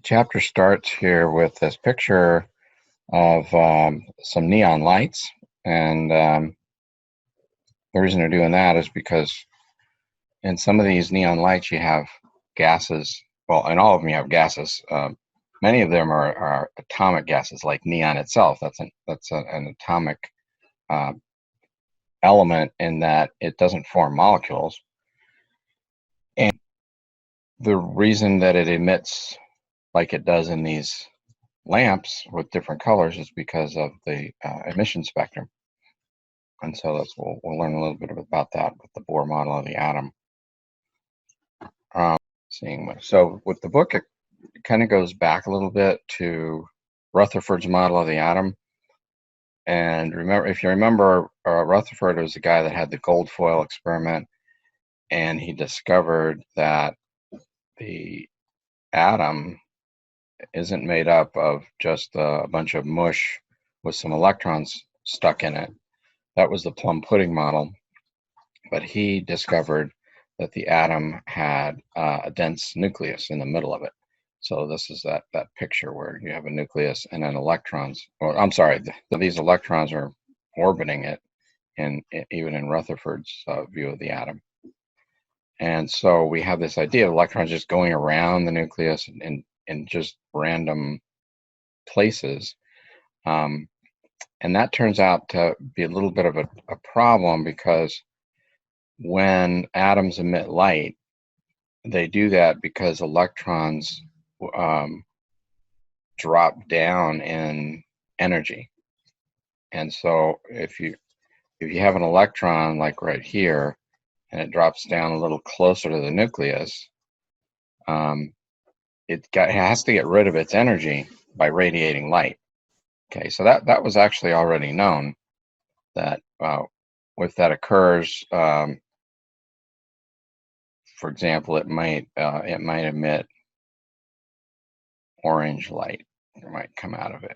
chapter starts here with this picture of some neon lights, and the reason they're doing that is because in some of these neon lights you have gases. Well, in all of them you have gases. Many of them are atomic gases, like neon itself. That's an atomic element in that it doesn't form molecules. And the reason that it emits like it does in these lamps with different colors is because of the emission spectrum. And so we'll learn a little bit about that with the Bohr model of the atom. So with the book, it kind of goes back a little bit to Rutherford's model of the atom. And if you remember, Rutherford was the guy that had the gold foil experiment, and he discovered that the atom isn't made up of just a bunch of mush with some electrons stuck in it. That was the plum pudding model. But he discovered that the atom had a dense nucleus in the middle of it. So this is that picture where you have a nucleus and then electrons, or I'm sorry, these electrons are orbiting it, even in Rutherford's view of the atom. And so we have this idea of electrons just going around the nucleus in just random places. And that turns out to be a little bit of a problem, because when atoms emit light, they do that because electrons drop down in energy. And so if you have an electron like right here, and it drops down a little closer to the nucleus, it has to get rid of its energy by radiating light. Okay, so that was actually already known, that if that occurs, for example, it might emit orange light. It might come out of it.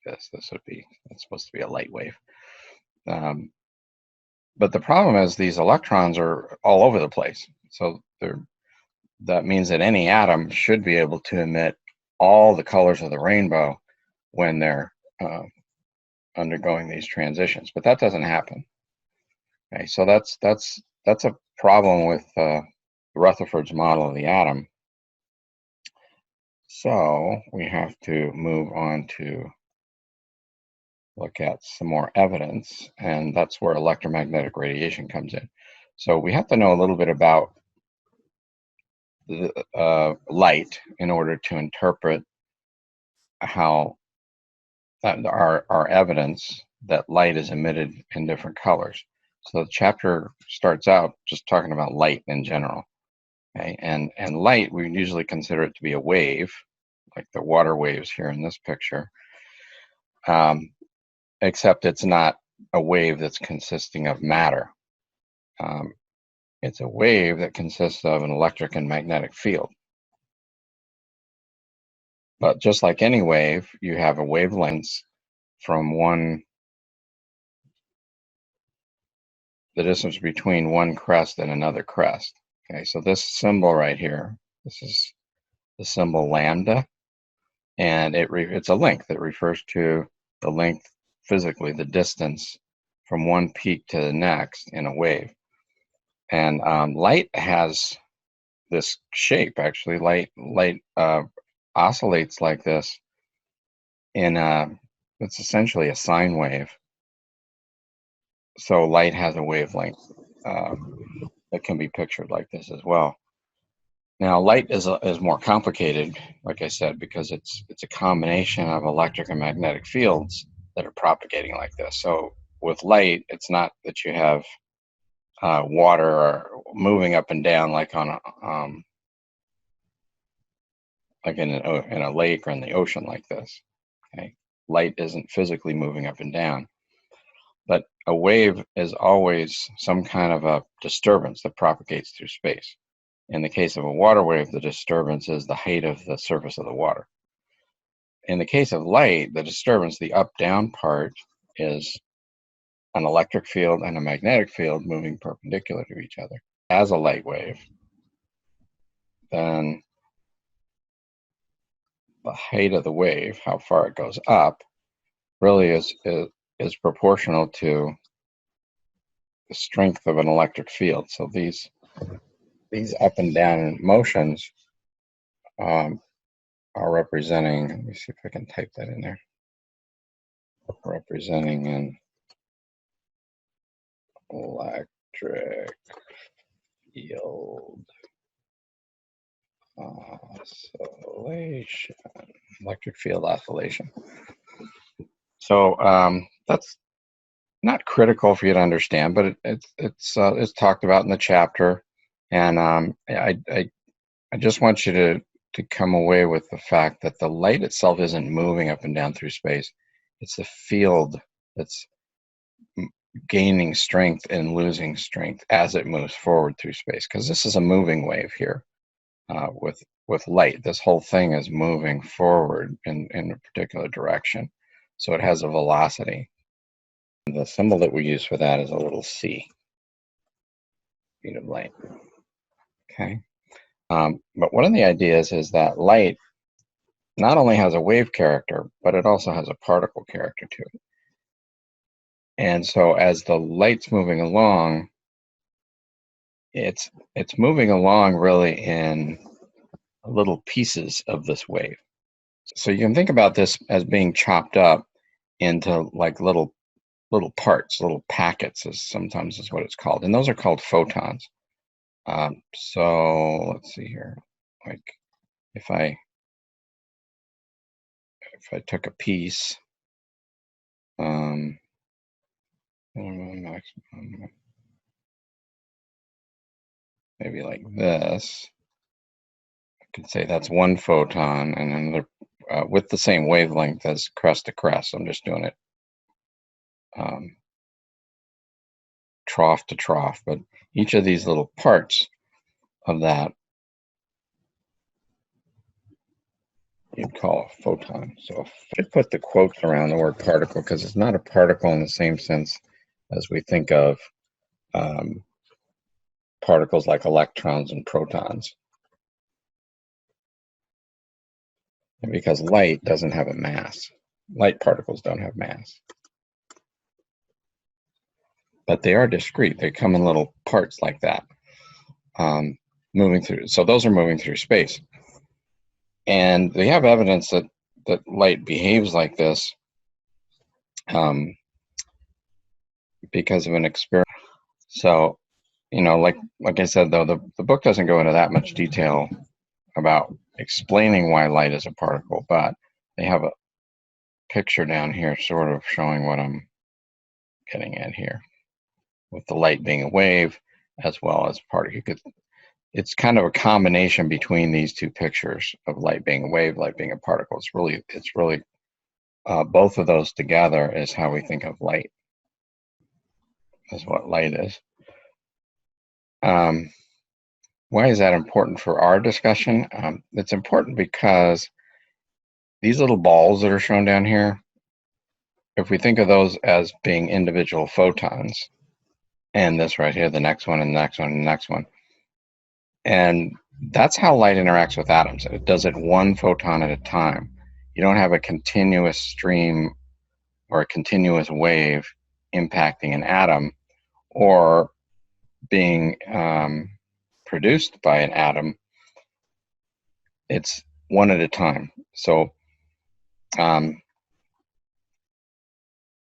It's supposed to be a light wave. But the problem is these electrons are all over the place. So that means that any atom should be able to emit all the colors of the rainbow when they're undergoing these transitions. But that doesn't happen. Okay, so that's a problem with Rutherford's model of the atom. So we have to move on to look at some more evidence, and that's where electromagnetic radiation comes in. So we have to know a little bit about the light in order to interpret how our evidence that light is emitted in different colors. So the chapter starts out just talking about light in general. Okay, and light, we usually consider it to be a wave, like the water waves here in this picture. Except it's not a wave that's consisting of matter. It's a wave that consists of an electric and magnetic field. But just like any wave, you have a wavelength from the distance between one crest and another crest. Okay, so this symbol right here, this is the symbol lambda, and it's a length that refers to the length, physically the distance from one peak to the next in a wave. And light has this shape. Actually, light oscillates like this it's essentially a sine wave. So light has a wavelength that can be pictured like this as well. Now, light is more complicated, like I said, because it's a combination of electric and magnetic fields that are propagating like this. So with light, it's not that you have water or moving up and down like on like in a lake or in the ocean like this. Okay, light isn't physically moving up and down, but a wave is always some kind of a disturbance that propagates through space. In the case of a water wave, the disturbance is the height of the surface of the water. In the case of light, the disturbance, the up-down part, is an electric field and a magnetic field moving perpendicular to each other. As a light wave, then height of the wave, how far it goes up, really is proportional to the strength of an electric field. So these up and down motions are representing, let me see if I can type that in there, representing an electric field oscillation, electric field oscillation. So that's not critical for you to understand, but it's talked about in the chapter, and I just want you to come away with the fact that the light itself isn't moving up and down through space. It's the field that's gaining strength and losing strength as it moves forward through space, because this is a moving wave here with light. This whole thing is moving forward in a particular direction, so it has a velocity. The symbol that we use for that is a little c, speed of light. Okay, but one of the ideas is that light not only has a wave character, but it also has a particle character to it. And so as the light's moving along, it's moving along really in little pieces of this wave. So you can think about this as being chopped up into like little parts, little packets, as sometimes is what it's called, and those are called photons. So let's see here, like if I took a piece, maybe like this, I could say that's one photon, and then they're with the same wavelength as crest to crest. I'm just doing it trough to trough, but each of these little parts of that you'd call a photon. So if I put the quotes around the word particle, because it's not a particle in the same sense as we think of particles like electrons and protons. And because light doesn't have a mass. Light particles don't have mass. But they are discrete. They come in little parts like that, moving through. So those are moving through space. And they have evidence that light behaves like this because of an experiment. So, you know, like I said, though, the book doesn't go into that much detail about explaining why light is a particle, but they have a picture down here sort of showing what I'm getting at here, with the light being a wave as well as particle. It's kind of a combination between these two pictures of light being a wave, light being a particle. It's really both of those together is how we think of light, is what light is. Why is that important for our discussion? It's important because these little balls that are shown down here, if we think of those as being individual photons, and this right here, the next one, and the next one, and the next one, and that's how light interacts with atoms. It does it one photon at a time. You don't have a continuous stream or a continuous wave impacting an atom or being produced by an atom. It's one at a time. So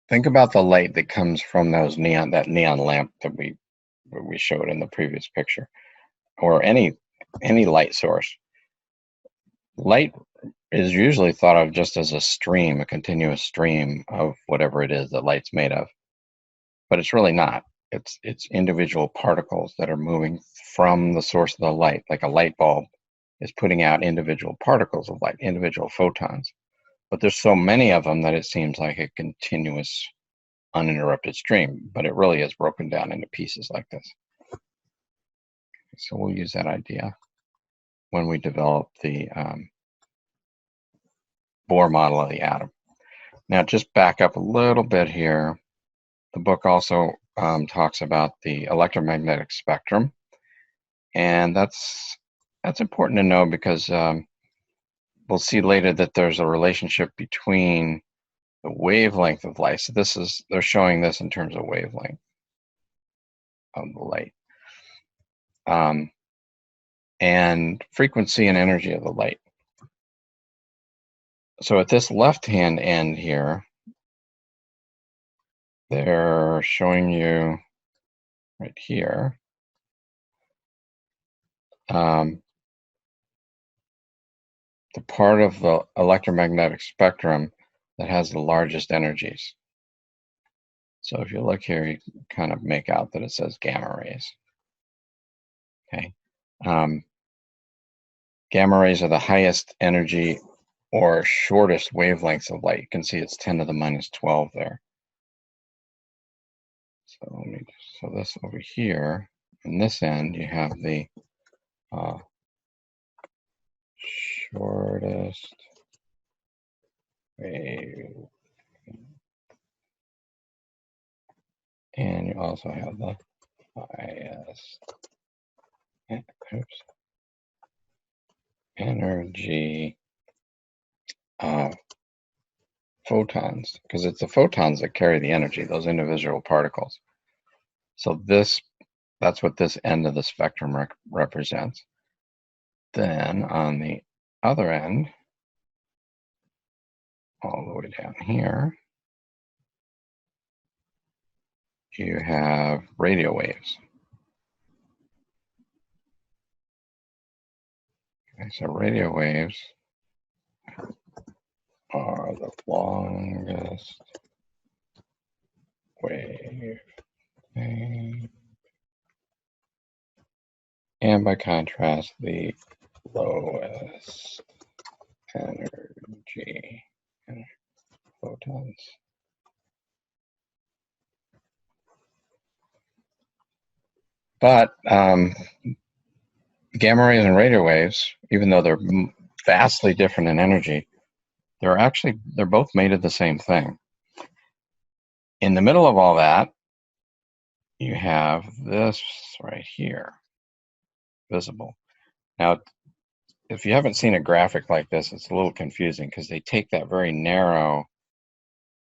think about the light that comes from that neon lamp that we showed in the previous picture, or any light source. Light is usually thought of just as a stream, a continuous stream of whatever it is that light's made of, but it's really not. It's individual particles that are moving from the source of the light, like a light bulb is putting out individual particles of light, individual photons. But there's so many of them that it seems like a continuous, uninterrupted stream, but it really is broken down into pieces like this. So we'll use that idea when we develop the Bohr model of the atom. Now, just back up a little bit here. The book also talks about the electromagnetic spectrum, and that's important to know because we'll see later that there's a relationship between the wavelength of light. So they're showing this in terms of wavelength of the light, and frequency and energy of the light. So at this left-hand end here, they're showing you right here the part of the electromagnetic spectrum that has the largest energies. So if you look here, you can kind of make out that it says gamma rays. Okay, gamma rays are the highest energy or shortest wavelengths of light. You can see it's 10 to the minus 12 there. So this over here, in this end, you have the shortest wave, and you also have the highest energy of photons, because it's the photons that carry the energy, those individual particles. So that's what this end of the spectrum represents. Then on the other end, all the way down here, you have radio waves. Okay, so radio waves are the longest wave, and by contrast, the lowest energy photons. But gamma rays and radio waves, even though they're vastly different in energy, they're both made of the same thing. In the middle of all that, you have this right here, visible. Now, if you haven't seen a graphic like this, it's a little confusing because they take that very narrow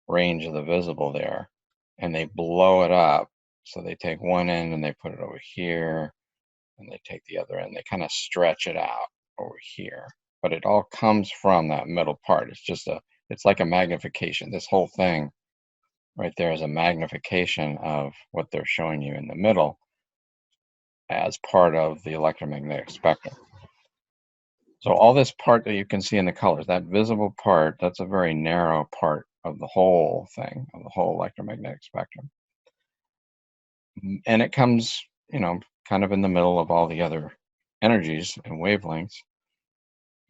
range of the visible there and they blow it up. So they take one end and they put it over here, and they take the other end. They kind of stretch it out over here, but it all comes from that middle part. It's like a magnification. This whole thing right there is a magnification of what they're showing you in the middle as part of the electromagnetic spectrum. So all this part that you can see in the colors, that visible part, that's a very narrow part of the whole thing, of the whole electromagnetic spectrum. And it comes, kind of in the middle of all the other energies and wavelengths,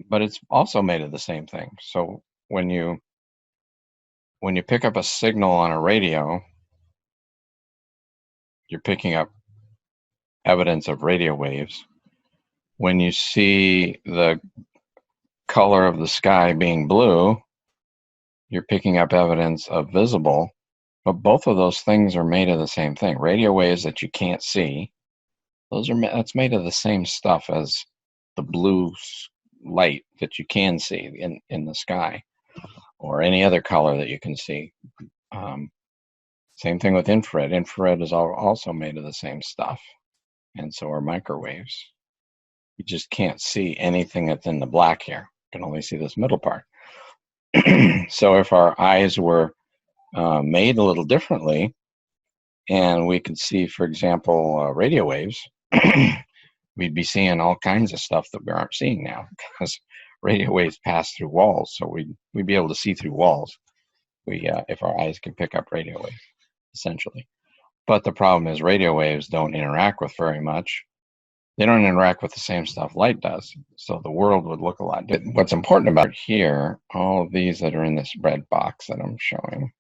but it's also made of the same thing. So when you pick up a signal on a radio, you're picking up evidence of radio waves. When you see the color of the sky being blue, you're picking up evidence of visible. But both of those things are made of the same thing. Radio waves that you can't see, that's made of the same stuff as the blue light that you can see in the sky, or any other color that you can see. Same thing with infrared. Infrared is also made of the same stuff, and so are microwaves. You just can't see anything that's in the black here. You can only see this middle part. So if our eyes were made a little differently, and we could see, for example, radio waves, we'd be seeing all kinds of stuff that we aren't seeing now, because radio waves pass through walls, so we'd be able to see through walls if our eyes could pick up radio waves, essentially. But the problem is radio waves don't interact with very much. They don't interact with the same stuff light does, so the world would look a lot different. What's important about here, all of these that are in this red box that I'm showing,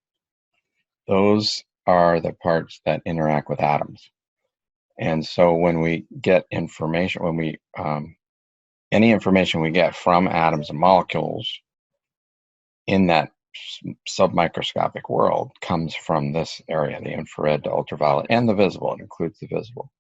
those are the parts that interact with atoms. And so when we get information, any information we get from atoms and molecules in that submicroscopic world comes from this area, the infrared to ultraviolet, and the visible. It includes the visible.